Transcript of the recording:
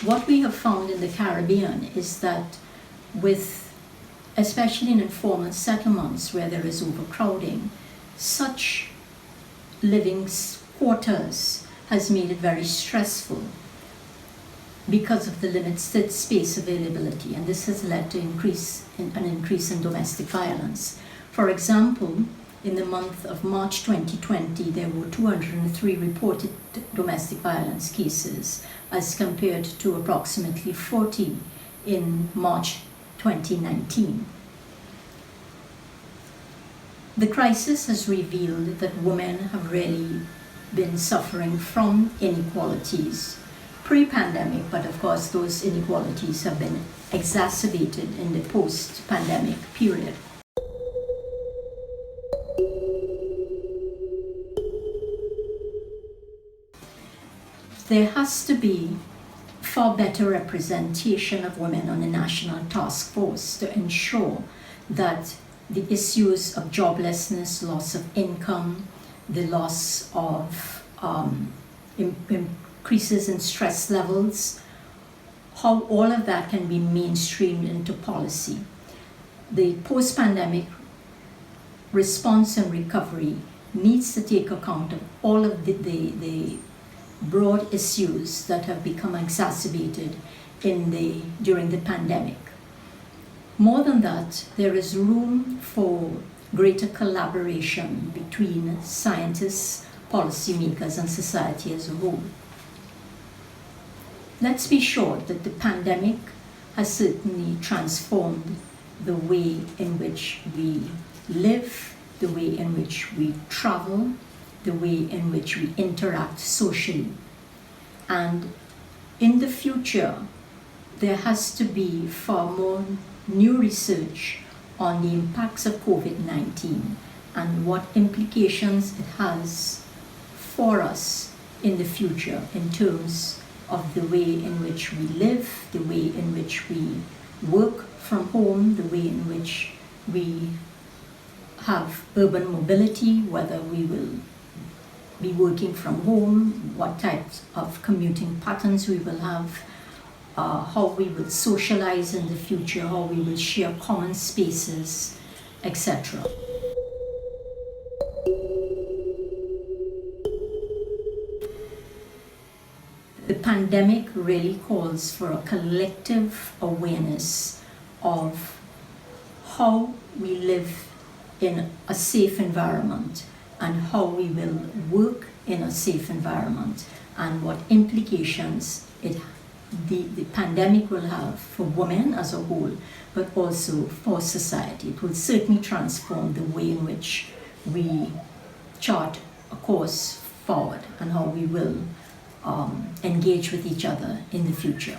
what we have found in the Caribbean is that especially in informal settlements where there is overcrowding, such living quarters has made it very stressful because of the limited space availability, and this has led to an increase in domestic violence. For example, in the month of March 2020, there were 203 reported domestic violence cases as compared to approximately 40 in March 2019. The crisis has revealed that women have really been suffering from inequalities pre-pandemic, but of course those inequalities have been exacerbated in the post-pandemic period. There has to be far better representation of women on the National Task Force to ensure that the issues of joblessness, loss of income, the loss of increases in stress levels, how all of that can be mainstreamed into policy. The post-pandemic response and recovery needs to take account of all of the broad issues that have become exacerbated during the pandemic. More than that, there is room for greater collaboration between scientists, policymakers, and society as a whole. Let's be sure that the pandemic has certainly transformed the way in which we live, the way in which we travel, the way in which we interact socially. And in the future, there has to be far more new research on the impacts of COVID-19 and what implications it has for us in the future in terms of the way in which we live, the way in which we work from home, the way in which we have urban mobility, whether we will be working from home, what types of commuting patterns we will have, how we will socialize in the future, how we will share common spaces, etc. The pandemic really calls for a collective awareness of how we live in a safe environment and how we will work in a safe environment and what implications the pandemic will have for women as a whole, but also for society. It will certainly transform the way in which we chart a course forward and how we will engage with each other in the future.